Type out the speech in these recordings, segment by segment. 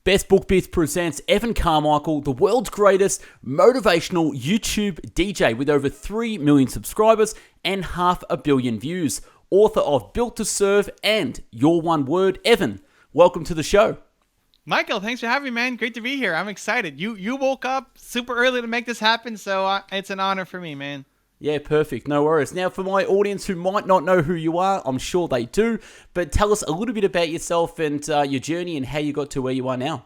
Best Book Bits presents Evan Carmichael, the world's greatest motivational YouTube DJ with over 3 million subscribers and 500 million views. Author of Built to Serve and Your One Word. Evan, welcome to the show. Michael, thanks for having me, man. Great to be here. I'm excited. You woke up super early to make this happen, so it's an honor for me, man. Yeah, perfect. No worries. Now, for my audience who might not know who you are, I'm sure they do, but tell us a little bit about yourself and your journey and how you got to where you are now.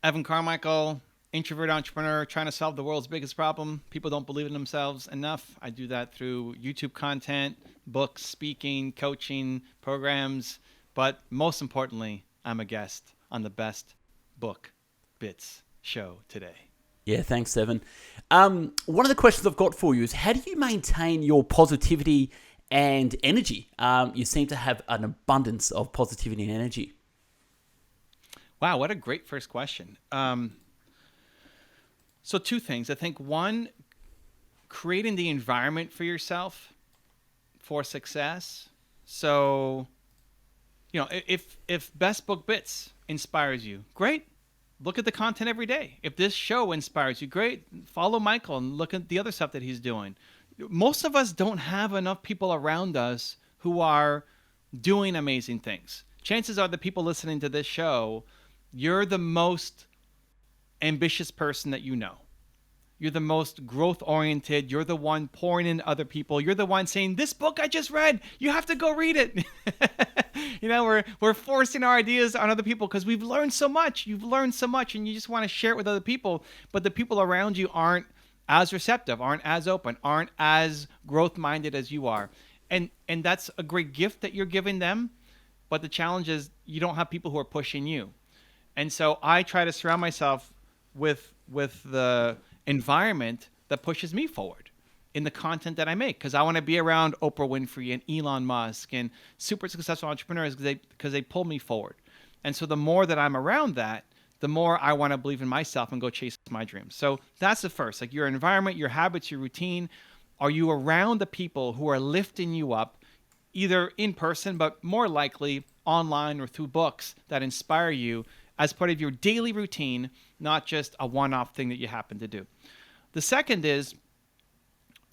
Evan Carmichael, introvert entrepreneur, trying to solve the world's biggest problem. People don't believe in themselves enough. I do that through YouTube content, books, speaking, coaching, programs, but most importantly, I'm a guest on the Best Book Bits show today. Yeah, thanks, Evan. One of the questions I've got for you is, how do you maintain your positivity and energy? You seem to have an abundance of positivity and energy. Wow, what a great first question. So two things. I think one, creating the environment for yourself for success. So, if Best Book Bits inspires you, great. Look at the content every day. If this show inspires you, great. Follow Michael and look at the other stuff that he's doing. Most of us don't have enough people around us who are doing amazing things. Chances are the people listening to this show, you're the most ambitious person that you know. You're the most growth-oriented. You're the one pouring in other people. You're the one saying, this book I just read, you have to go read it. We're forcing our ideas on other people because we've learned so much. You've learned so much and you just want to share it with other people. But the people around you aren't as receptive, aren't as open, aren't as growth-minded as you are. And that's a great gift that you're giving them. But the challenge is you don't have people who are pushing you. And so I try to surround myself with the environment that pushes me forward in the content that I make, because I want to be around Oprah Winfrey and Elon Musk and super successful entrepreneurs because they pull me forward. And so the more that I'm around that, the more I want to believe in myself and go chase my dreams. So that's the first, like your environment, your habits, your routine. Are you around the people who are lifting you up, either in person, but more likely online or through books that inspire you as part of your daily routine, not just a one-off thing that you happen to do? The second is,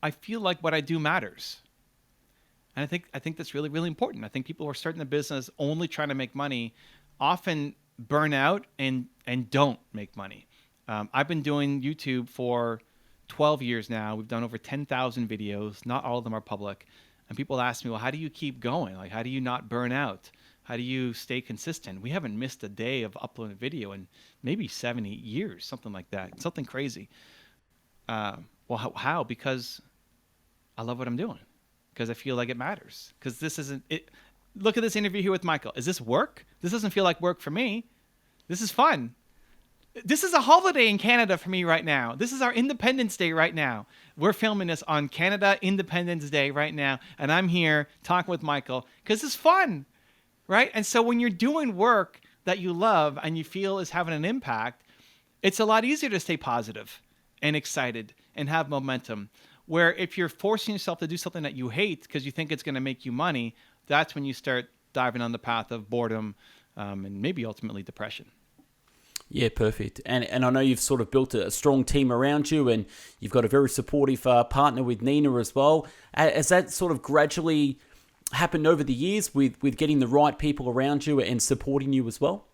I feel like what I do matters. And I think that's really, really important. I think people who are starting a business only trying to make money often burn out and don't make money. I've been doing YouTube for 12 years now. We've done over 10,000 videos. Not all of them are public. And people ask me, well, how do you keep going? Like, how do you not burn out? How do you stay consistent? We haven't missed a day of uploading video in maybe 70 years, something like that, something crazy. Well, how? Because I love what I'm doing, because I feel like it matters. Because this isn't it. Look at this interview here with Michael. Is this work? This doesn't feel like work for me. This is fun. This is a holiday in Canada for me right now. This is our Independence Day right now. We're filming this on Canada Independence Day right now, and I'm here talking with Michael because it's fun. Right? And so when you're doing work that you love and you feel is having an impact, it's a lot easier to stay positive and excited and have momentum. Where if you're forcing yourself to do something that you hate because you think it's going to make you money, that's when you start diving on the path of boredom and maybe ultimately depression. Yeah, perfect. And I know you've sort of built a strong team around you, and you've got a very supportive partner with Nina as well. Has that sort of gradually happened over the years with getting the right people around you and supporting you as well?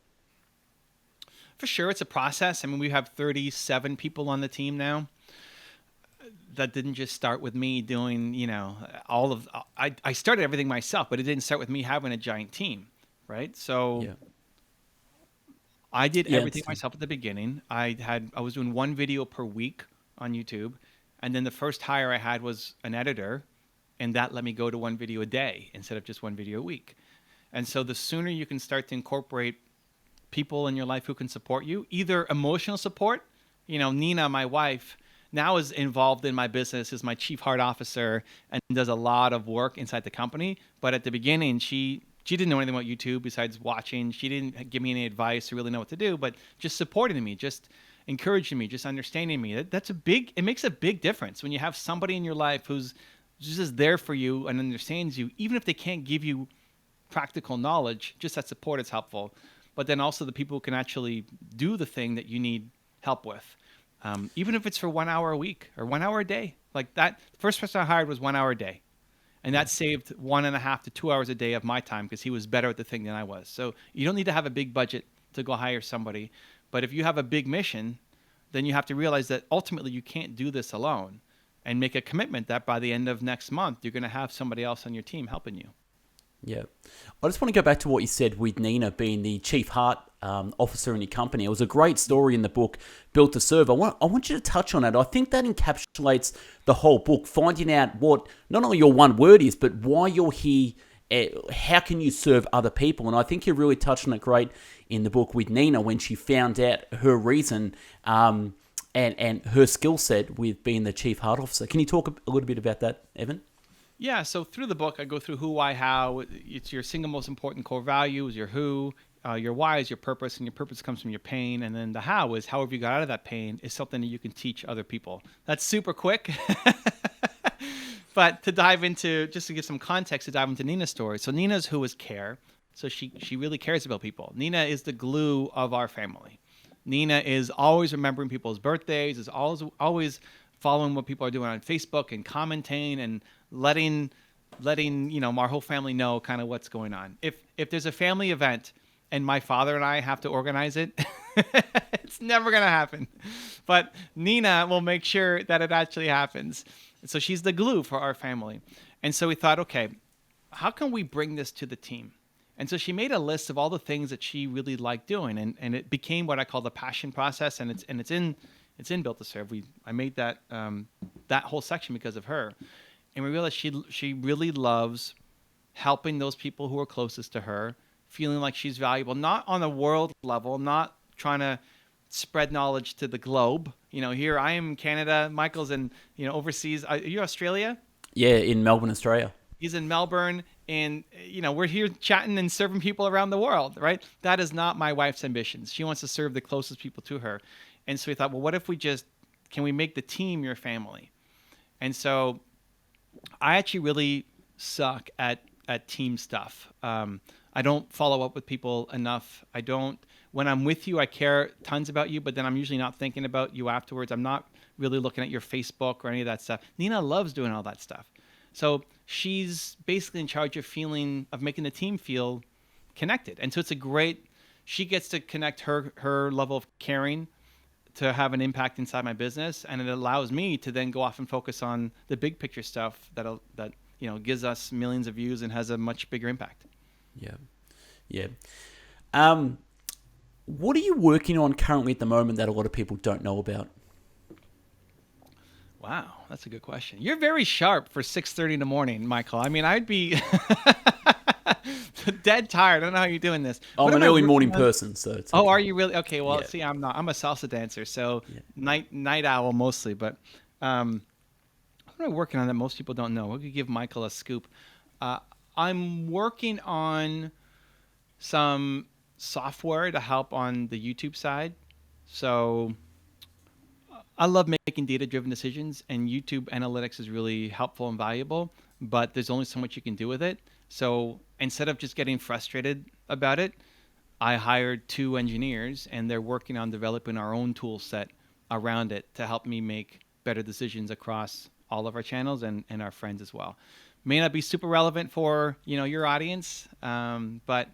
For sure, it's a process. I mean, we have 37 people on the team now. That didn't just start with me doing, I started everything myself, but it didn't start with me having a giant team, right? So yeah. I did everything myself at the beginning. I was doing one video per week on YouTube, and then the first hire I had was an editor. And that let me go to one video a day instead of just one video a week. And so the sooner you can start to incorporate people in your life who can support you, either emotional support, Nina, my wife, now is involved in my business, is my chief heart officer, and does a lot of work inside the company. But at the beginning, she didn't know anything about YouTube besides watching. She didn't give me any advice or really know what to do, but just supporting me, just encouraging me, just understanding me. It makes a big difference when you have somebody in your life who's just there for you and understands you, even if they can't give you practical knowledge, just that support is helpful. but then also the people who can actually do the thing that you need help with. Even if it's for 1 hour a week or 1 hour a day. Like that, the first person I hired was 1 hour a day. And that saved 1.5 to 2 hours a day of my time because he was better at the thing than I was. So you don't need to have a big budget to go hire somebody. But if you have a big mission, then you have to realize that ultimately you can't do this alone, and make a commitment that by the end of next month, you're going to have somebody else on your team helping you. Yeah. I just want to go back to what you said with Nina being the chief heart officer in your company. It was a great story in the book, Built to Serve. I want you to touch on it. I think that encapsulates the whole book, finding out what not only your one word is, but why you're here. How can you serve other people? And I think you really touched on it great in the book with Nina when she found out her reason and her skill set with being the chief heart officer. Can you talk a little bit about that, Evan? Yeah, so through the book, I go through who, why, how. It's your single most important core values, your who, your why is your purpose, and your purpose comes from your pain. And then the how is however you got out of that pain is something that you can teach other people. That's super quick. But to dive into, just to give some context, to dive into Nina's story. So Nina's who is care. So she really cares about people. Nina is the glue of our family. Nina is always remembering people's birthdays, is always following what people are doing on Facebook and commenting and letting our whole family know kind of what's going on. If there's a family event and my father and I have to organize it, it's never going to happen. But Nina will make sure that it actually happens. So she's the glue for our family. And so we thought, okay, how can we bring this to the team? And so she made a list of all the things that she really liked doing, and it became what I call the passion process, and it's in Built to Serve. I made that whole section because of her, and we realized she really loves helping those people who are closest to her, feeling like she's valuable, not on a world level, not trying to spread knowledge to the globe. Here I am in Canada, Michael's in overseas. Are you Australia? Yeah, in Melbourne, Australia. He's in Melbourne, and we're here chatting and serving people around the world, right? That is not my wife's ambitions. She wants to serve the closest people to her. And so we thought, well, what if can we make the team your family? And so I actually really suck at team stuff. I don't follow up with people enough. When I'm with you, I care tons about you, but then I'm usually not thinking about you afterwards. I'm not really looking at your Facebook or any of that stuff. Nina loves doing all that stuff. So she's basically in charge of making the team feel connected. And so she gets to connect her level of caring to have an impact inside my business. And it allows me to then go off and focus on the big picture stuff that gives us millions of views and has a much bigger impact. Yeah. Yeah. What are you working on currently at the moment that a lot of people don't know about? Wow, that's a good question. You're very sharp for 6:30 in the morning, Michael. I mean, I'd be dead tired. I don't know how you're doing this. I'm an early morning person, so it's okay. Oh, are you really? Okay, well, Yeah. see, I'm not. I'm a salsa dancer, so night owl mostly. But what am I working on that most people don't know? We could give Michael a scoop. I'm working on some software to help on the YouTube side. So I love making data-driven decisions, and YouTube analytics is really helpful and valuable, but there's only so much you can do with it. So instead of just getting frustrated about it, I hired 2 engineers, and they're working on developing our own tool set around it to help me make better decisions across all of our channels and our friends as well. May not be super relevant for your audience, but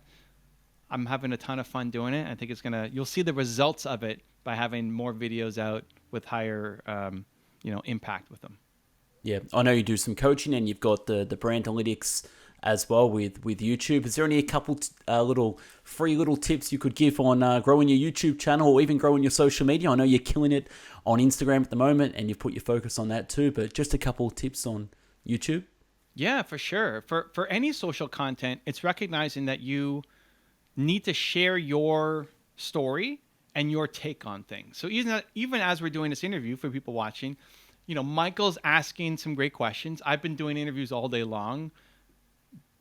I'm having a ton of fun doing it. I think you'll see the results of it by having more videos out with higher, impact with them. Yeah, I know you do some coaching, and you've got the brand analytics as well with YouTube. Is there a couple little free tips you could give on growing your YouTube channel or even growing your social media? I know you're killing it on Instagram at the moment, and you've put your focus on that too, but just a couple tips on YouTube? Yeah, for sure. For any social content, it's recognizing that you need to share your story and your take on things. So even as we're doing this interview for people watching, Michael's asking some great questions. I've been doing interviews all day long,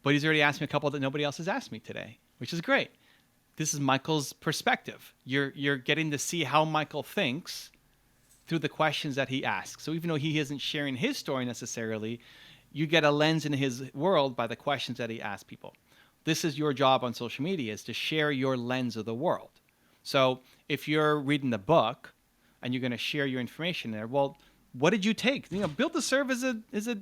but he's already asked me a couple that nobody else has asked me today, which is great. This is Michael's perspective. You're getting to see how Michael thinks through the questions that he asks. So even though he isn't sharing his story necessarily, you get a lens into his world by the questions that he asks people. this is your job on social media, is to share your lens of the world. So if you're reading the book and you're going to share your information there, well, what did you take? Built to Serve is a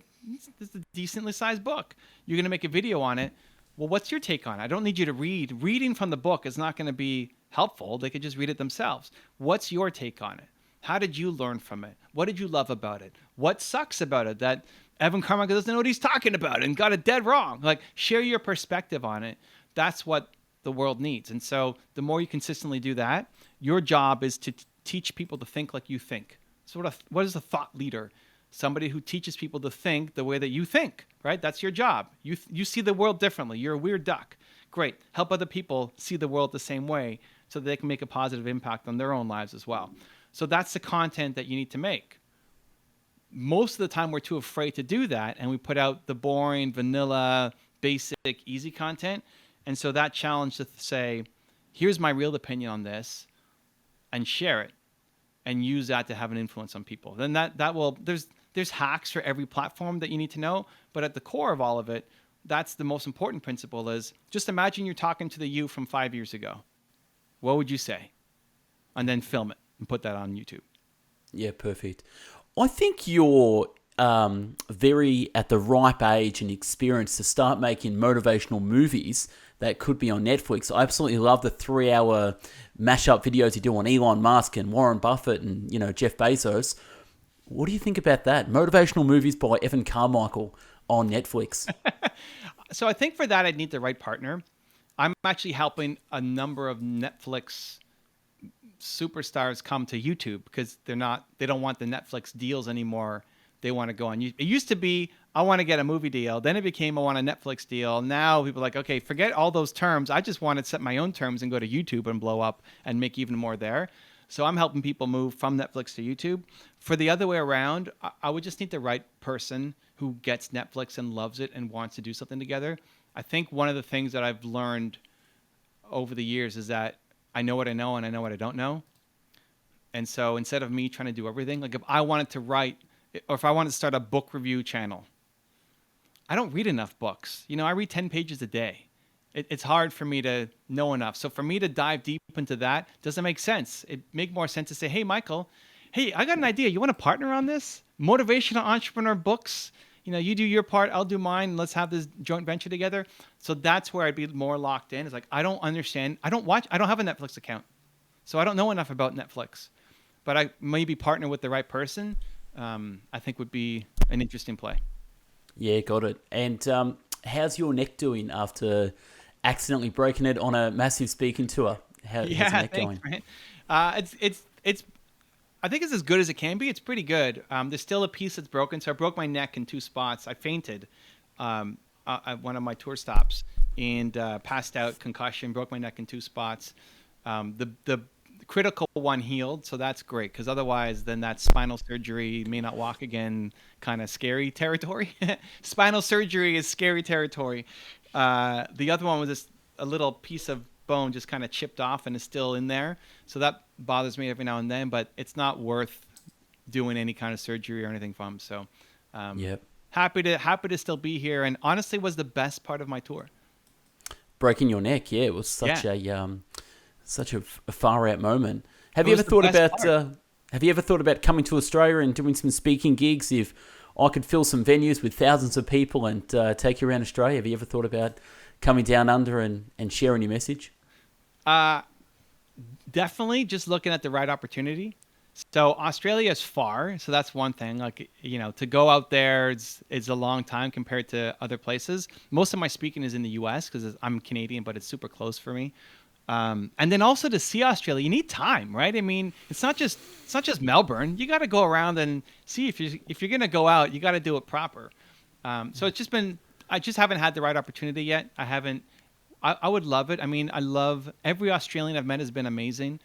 decently sized book. You're going to make a video on it. Well, what's your take on it? I don't need you to read. Reading from the book is not going to be helpful. They could just read it themselves. What's your take on it? How did you learn from it? What did you love about it? What sucks about it that Evan Carmichael doesn't know what he's talking about and got it dead wrong? Like, share your perspective on it. That's what the world needs. And so the more you consistently do that, your job is to teach people to think like you think. So what is a thought leader? Somebody who teaches people to think the way that you think, right? That's your job. You see the world differently. You're a weird duck. Great. Help other people see the world the same way so that they can make a positive impact on their own lives as well. So that's the content that you need to make. Most of the time we're too afraid to do that, and we put out the boring, vanilla, basic, easy content. And so that challenge to say, here's my real opinion on this, and share it, and use that to have an influence on people. Then that will, there's hacks for every platform that you need to know, but at the core of all of it, that's the most important principle is just imagine you're talking to the you from 5 years ago. What would you say? And then film it and put that on YouTube. Yeah, perfect. I think you're very at the ripe age and experience to start making motivational movies that could be on Netflix. I absolutely love the 3-hour mashup videos you do on Elon Musk and Warren Buffett and Jeff Bezos. What do you think about that? Motivational movies by Evan Carmichael on Netflix. So I think for that I'd need the right partner. I'm actually helping a number of Netflix superstars come to YouTube because they don't want the Netflix deals anymore. They want to go on YouTube. It used to be, I want to get a movie deal. Then it became, I want a Netflix deal. Now people are like, okay, forget all those terms. I just want to set my own terms and go to YouTube and blow up and make even more there. So I'm helping people move from Netflix to YouTube. For the other way around, I would just need the right person who gets Netflix and loves it and wants to do something together. I think one of the things that I've learned over the years is that I know what I know and I know what I don't know. And so instead of me trying to do everything, like if I wanted to write, or if I wanted to start a book review channel, I don't read enough books. I read 10 pages a day. It's hard for me to know enough. So for me to dive deep into that doesn't make sense. It make more sense to say, hey, Michael, hey, I got an idea. You want to partner on this? Motivational entrepreneur books. You do your part, I'll do mine. Let's have this joint venture together. So that's where I'd be more locked in. It's like, I don't understand. I don't have a Netflix account. So I don't know enough about Netflix. But I maybe partner with the right person, I think would be an interesting play. Yeah, got it. And how's your neck doing after accidentally breaking it on a massive speaking tour? How's your neck going? It's I think it's as good as it can be. It's pretty good. There's still a piece that's broken. So I broke my neck in 2 spots. I fainted at one of my tour stops and passed out, concussion, broke my neck in 2 spots. The critical one healed, so that's great because otherwise then that spinal surgery, may not walk again, kind of scary territory. Spinal surgery is scary territory. The other one was just a little piece of bone just kind of chipped off and is still in there. So that bothers me every now and then, but it's not worth doing any kind of surgery or anything from. So happy to still be here, and honestly was the best part of my tour. Breaking your neck, yeah, it was such a far out moment. Have you ever thought about coming to Australia and doing some speaking gigs? If I could fill some venues with thousands of people and take you around Australia, have you ever thought about coming down under and sharing your message? Definitely, just looking at the right opportunity. So Australia is far, so that's one thing. Like, to go out there is a long time compared to other places. Most of my speaking is in the U.S. because I'm Canadian, but it's super close for me. And then also to see Australia, you need time, right? I mean, it's not just Melbourne. You got to go around and see if you're going to go out, you got to do it proper. So it's just been, I just haven't had the right opportunity yet. I would love it. I mean, I love every Australian I've met has been amazing.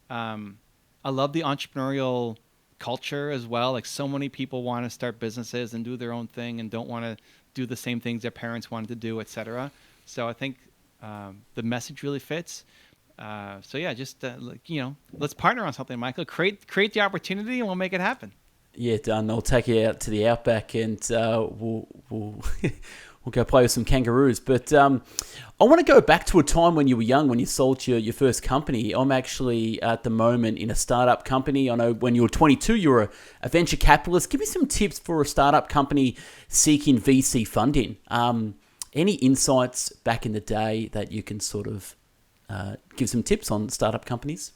I love the entrepreneurial culture as well. Like so many people want to start businesses and do their own thing and don't want to do the same things their parents wanted to do, etc. So I think the message really fits. So yeah, just let's partner on something, Michael. Create the opportunity, and we'll make it happen. Yeah, done. I'll take you out to the outback, and we'll We'll go play with some kangaroos. But I want to go back to a time when you were young, when you sold your first company. I'm actually at the moment in a startup company. I know when you were 22, you were a venture capitalist. Give me some tips for a startup company seeking VC funding. Any insights back in the day that you can sort of give some tips on startup companies?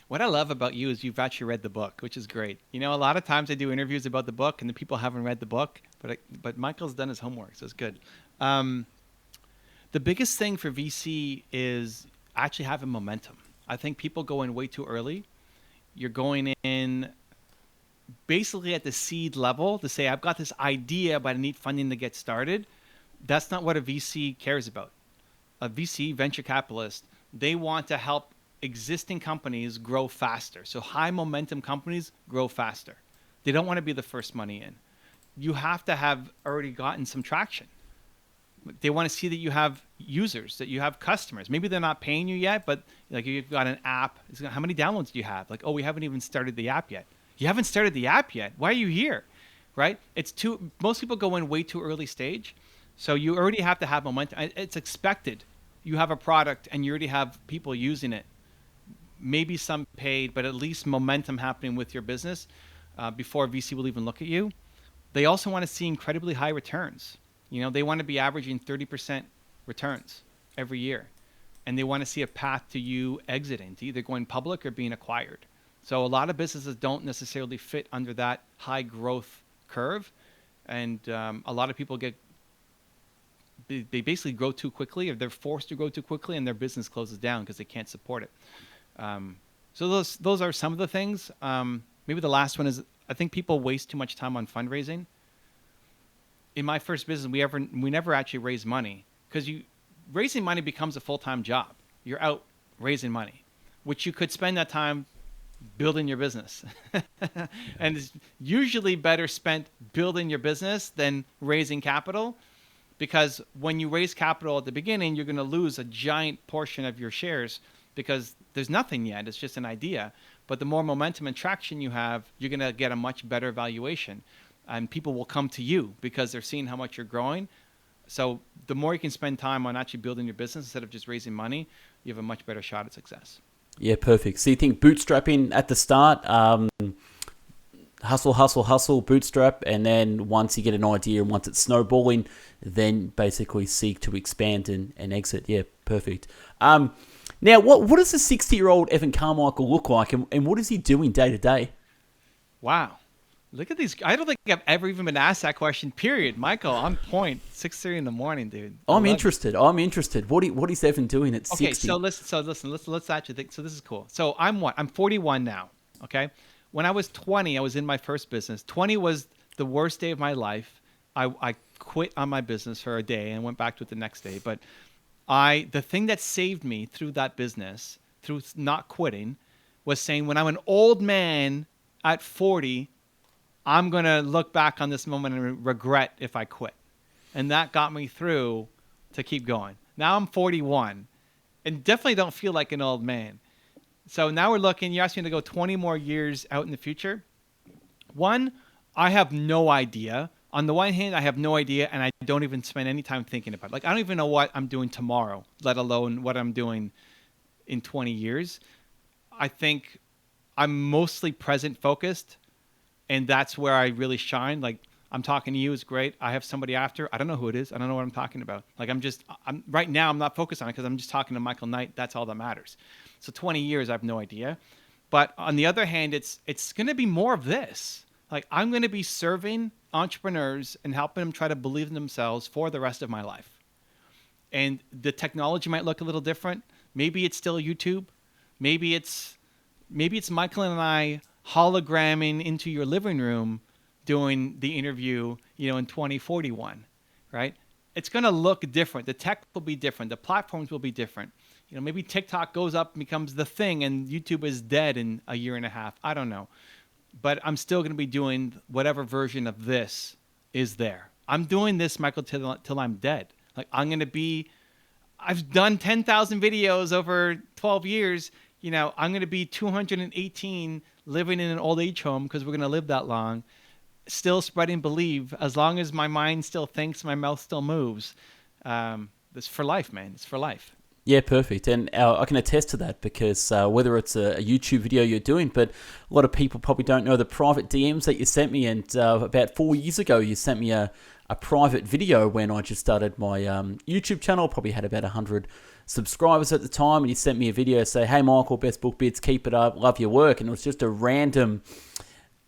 What I love about you is you've actually read the book, which is great. You know, a lot of times I do interviews about the book and the people haven't read the book, but Michael's done his homework, so it's good. The biggest thing for VC is actually having momentum. I think people go in way too early. You're going in basically at the seed level to say, I've got this idea, but I need funding to get started. That's not what a VC cares about. A VC, venture capitalist, they want to help existing companies grow faster. So high momentum companies grow faster. They don't want to be the first money in. You have to have already gotten some traction. They want to see that you have users, that you have customers. Maybe they're not paying you yet, but like you've got an app. How many downloads do you have? Like, oh, we haven't even started the app yet. You haven't started the app yet. Why are you here? Right? Most people go in way too early stage. So you already have to have momentum. It's expected. You have a product and you already have people using it. Maybe some paid, but at least momentum happening with your business before VC will even look at you. They also want to see incredibly high returns. You know, they want to be averaging 30% returns every year. And they want to see a path to you exiting, to either going public or being acquired. So a lot of businesses don't necessarily fit under that high growth curve. And a lot of people they basically grow too quickly, or they're forced to grow too quickly, and their business closes down because they can't support it. So those are some of the things. Maybe the last one is, I think people waste too much time on fundraising. In my first business, we never actually raised money, because raising money becomes a full-time job. You're out raising money, which you could spend that time building your business. And it's usually better spent building your business than raising capital, because when you raise capital at the beginning, you're going to lose a giant portion of your shares because there's nothing yet. It's just an idea. But the more momentum and traction you have, you're going to get a much better valuation. And people will come to you because they're seeing how much you're growing. So the more you can spend time on actually building your business instead of just raising money, you have a much better shot at success. Yeah, perfect. So you think bootstrapping at the start, hustle, bootstrap, and then once you get an idea and once it's snowballing, then basically seek to expand and exit. Yeah, perfect. Now, what does a 60-year-old Evan Carmichael look like, and what is he doing day to day? Wow. Look at these. I don't think I've ever even been asked that question, period. Michael, on point. 6:30 in the morning, dude. I'm interested. What is Evan doing at 60? Okay, so let's actually think. So this is cool. So I'm 41 now, okay? When I was 20, I was in my first business. 20 was the worst day of my life. I quit on my business for a day and went back to it the next day. But the thing that saved me through that business, through not quitting, was saying, when I'm an old man at 40, I'm going to look back on this moment and regret if I quit. And that got me through to keep going. Now I'm 41 and definitely don't feel like an old man. So now we're looking, you asked me to go 20 more years out in the future. One, I have no idea. On the one hand, I have no idea, and I don't even spend any time thinking about it. Like, I don't even know what I'm doing tomorrow, let alone what I'm doing in 20 years. I think I'm mostly present focused, and that's where I really shine. Like, I'm talking to you is great. I have somebody after. I don't know who it is. I don't know what I'm talking about. Like, I'm right now, I'm not focused on it because I'm just talking to Michael Knight. That's all that matters. So 20 years, I have no idea. But on the other hand, it's going to be more of this. Like, I'm going to be serving entrepreneurs and helping them try to believe in themselves for the rest of my life. And the technology might look a little different. Maybe it's still YouTube. Maybe it's Michael and I hologramming into your living room doing the interview, in 2041, right? It's going to look different. The tech will be different. The platforms will be different. Maybe TikTok goes up and becomes the thing and YouTube is dead in a year and a half. I don't know. But I'm still going to be doing whatever version of this is there. I'm doing this, Michael, till I'm dead. Like, I've done 10,000 videos over 12 years. I'm going to be 218 living in an old age home because we're going to live that long. still spreading believe. As long as my mind still thinks, my mouth still moves. It's for life, man. It's for life. Yeah, perfect. And I can attest to that because whether it's a YouTube video you're doing, but a lot of people probably don't know the private DMs that you sent me. And about 4 years ago, you sent me a private video when I just started my YouTube channel. Probably had about 100 subscribers at the time. And you sent me a video say, "Hey, Michael, Best Book Bits, keep it up. Love your work." And it was just a random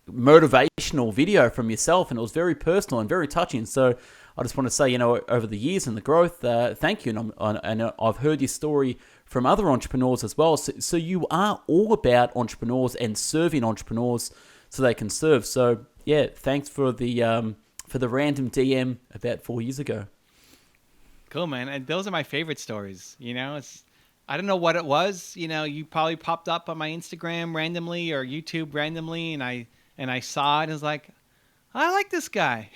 motivational video from yourself, and it was very personal and very touching. So I just want to say, over the years and the growth, thank you. And I've heard your story from other entrepreneurs as well. So you are all about entrepreneurs and serving entrepreneurs so they can serve. So yeah, thanks for the random DM about 4 years ago. Cool, man. And those are my favorite stories. I don't know what it was. You probably popped up on my Instagram randomly or YouTube randomly, and I saw it and was like, I like this guy.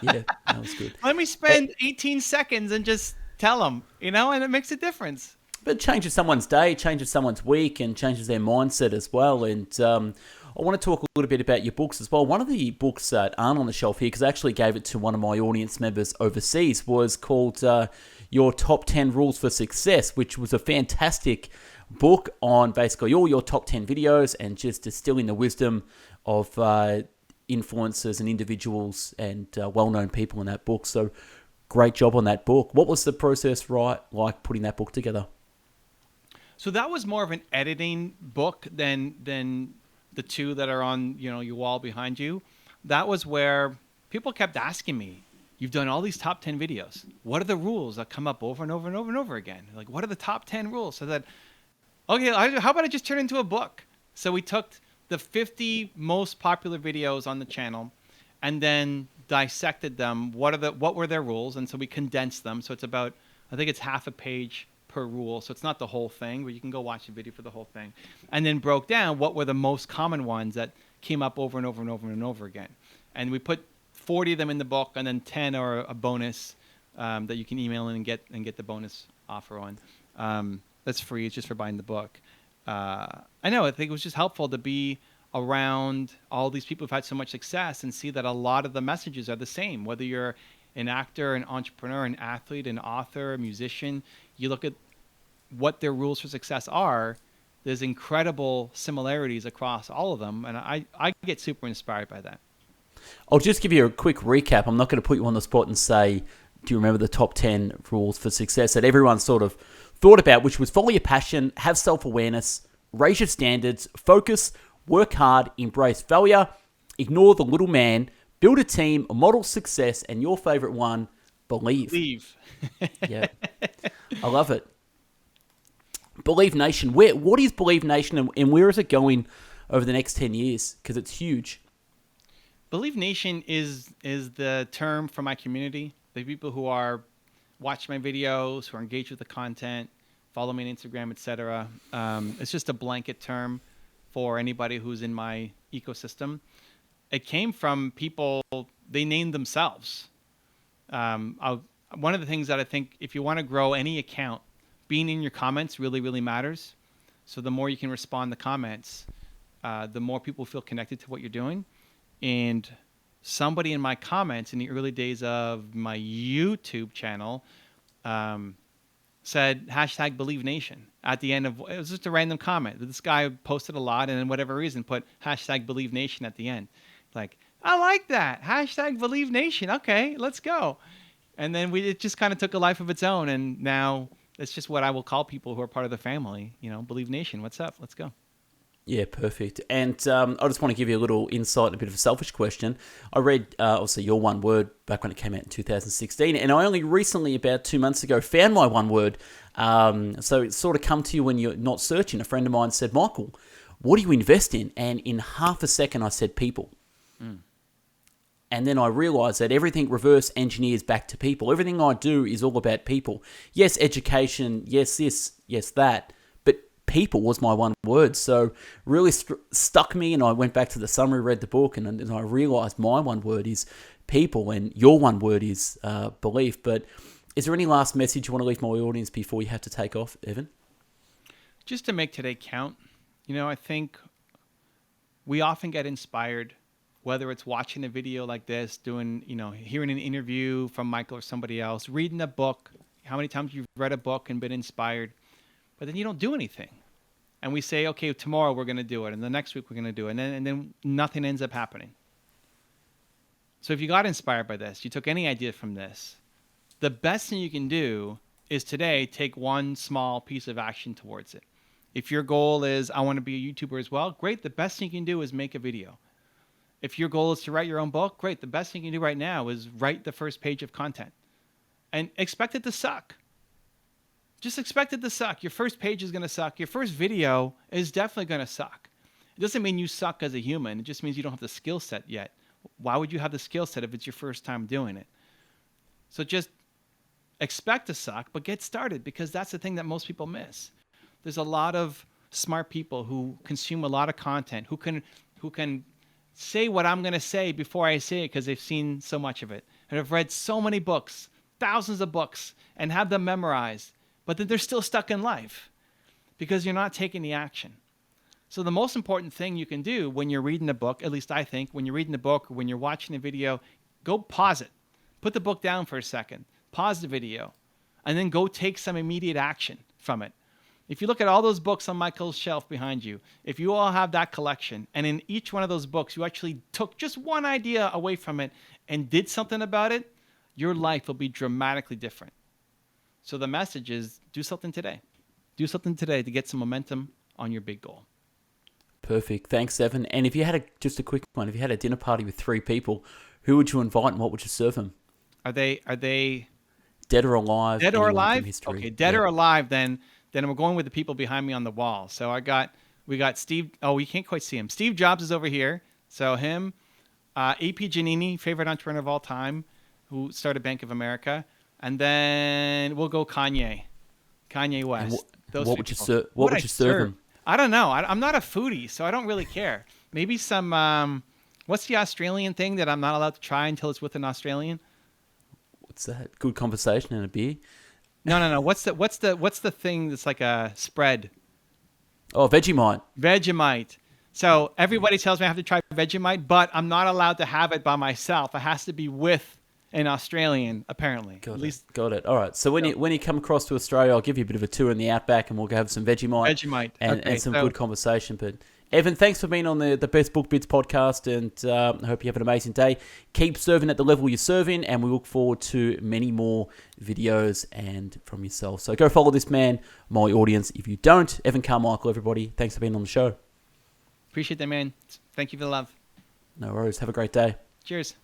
Yeah, that was good. Let me spend 18 seconds and just tell him, and it makes a difference. But it changes someone's day, changes someone's week, and changes their mindset as well. And I want to talk a little bit about your books as well. One of the books that aren't on the shelf here, because I actually gave it to one of my audience members overseas, was called Your Top 10 Rules for Success, which was a fantastic book on basically all your top 10 videos and just distilling the wisdom of influencers and individuals and well-known people in that book. So great job on that book. What was the process like putting that book together? So that was more of an editing book than the two that are on your wall behind you. That was where people kept asking me, "You've done all these top 10 videos. What are the rules that come up over and over and over and over again? Like, what are the top 10 rules?" So that, okay, how about I just turn it into a book? So we took the 50 most popular videos on the channel and then dissected them. What were their rules? And so we condensed them. So it's about, I think it's half a page per rule. So it's not the whole thing, but you can go watch the video for the whole thing. And then broke down what were the most common ones that came up over and over and over and over again. And we put 40 of them in the book, and then 10 are a bonus that you can email in and get the bonus offer on. That's free. It's just for buying the book. I think it was just helpful to be around all these people who've had so much success and see that a lot of the messages are the same. Whether you're an actor, an entrepreneur, an athlete, an author, a musician, you look at what their rules for success are, there's incredible similarities across all of them. And I get super inspired by that. I'll just give you a quick recap. I'm not going to put you on the spot and say, do you remember the top 10 rules for success that everyone sort of thought about, which was follow your passion, have self-awareness, raise your standards, focus, work hard, embrace failure, ignore the little man, build a team, model success, and your favorite one, believe. Yeah, I love it. Believe Nation. What is Believe Nation, and where is it going over the next 10 years? Because it's huge. Believe Nation is the term for my community. The people who are watch my videos, who are engaged with the content, follow me on Instagram, etc. It's just a blanket term for anybody who's in my ecosystem. It came from people, they named themselves. One of the things that I think, if you want to grow any account, being in your comments really, really matters. So the more you can respond to comments, the more people feel connected to what you're doing. And somebody in my comments in the early days of my YouTube channel said #Believe Nation at the end of it. Was just a random comment. This guy posted a lot, and then whatever reason put #Believe Nation at the end. Like, I like that. #Believe Nation. Okay, let's go. And then it just kind of took a life of its own, and now it's just what I will call people who are part of the family. Believe Nation. What's up? Let's go. Yeah, perfect. And I just want to give you a little insight, a bit of a selfish question. I read, obviously, your one word back when it came out in 2016, and I only recently, about 2 months ago, found my one word. So it's sort of come to you when you're not searching. A friend of mine said, "Michael, what do you invest in?" And in half a second, I said, "People." And then I realized that everything reverse engineers back to people. Everything I do is all about people. Yes, education, yes this, yes that, but people was my one word. So really stuck me, and I went back to the summary, read the book, and I realized my one word is people, and your one word is belief. But is there any last message you want to leave my audience before you have to take off, Evan? Just to make today count, I think we often get inspired whether it's watching a video like this, doing, hearing an interview from Michael or somebody else, reading a book, how many times you've read a book and been inspired, but then you don't do anything. And we say, okay, tomorrow we're going to do it, and the next week we're going to do it, and then nothing ends up happening. So if you got inspired by this, you took any idea from this, the best thing you can do is today take one small piece of action towards it. If your goal is, I want to be a YouTuber as well, great. The best thing you can do is make a video. If your goal is to write your own book, great. The best thing you can do right now is write the first page of content and expect it to suck. Just expect it to suck. Your first page is going to suck. Your first video is definitely going to suck. It doesn't mean you suck as a human. It just means you don't have the skill set yet. Why would you have the skill set if it's your first time doing it? So just expect to suck, but get started, because that's the thing that most people miss. There's a lot of smart people who consume a lot of content, who can say what I'm going to say before I say it because they've seen so much of it and have read so many books, thousands of books, and have them memorized, but then they're still stuck in life because you're not taking the action. So the most important thing you can do when you're reading a book, at least I think, when you're reading a book or when you're watching a video, go pause it. Put the book down for a second. Pause the video. And then go take some immediate action from it. If you look at all those books on Michael's shelf behind you, if you all have that collection, and in each one of those books you actually took just one idea away from it and did something about it, your life will be dramatically different. So the message is, do something today. Do something today to get some momentum on your big goal. Perfect. Thanks, Evan. And if you had just a quick one, if you had a dinner party with 3 people, who would you invite and what would you serve them? Are they dead or alive? Dead or alive? History. Okay, dead or alive, then we're going with the people behind me on the wall. So we got Steve. Oh, you can't quite see him. Steve Jobs is over here. So him, A.P. Giannini, favorite entrepreneur of all time, who started Bank of America. And then we'll go Kanye West. What would you serve him? I don't know. I'm not a foodie, so I don't really care. Maybe some, what's the Australian thing that I'm not allowed to try until it's with an Australian? What's that? Good conversation and a beer? No. What's the thing that's like a spread? Oh, Vegemite. Vegemite. So everybody tells me I have to try Vegemite, but I'm not allowed to have it by myself. It has to be with an Australian, apparently. Got it. All right. So when you come across to Australia, I'll give you a bit of a tour in the outback, and we'll go have some Vegemite. And some good conversation. But Evan, thanks for being on the Best Book Bits podcast, and I hope you have an amazing day. Keep serving at the level you're serving, and we look forward to many more videos and from yourself. So go follow this man, my audience. If you don't, Evan Carmichael, everybody, thanks for being on the show. Appreciate that, man. Thank you for the love. No worries. Have a great day. Cheers.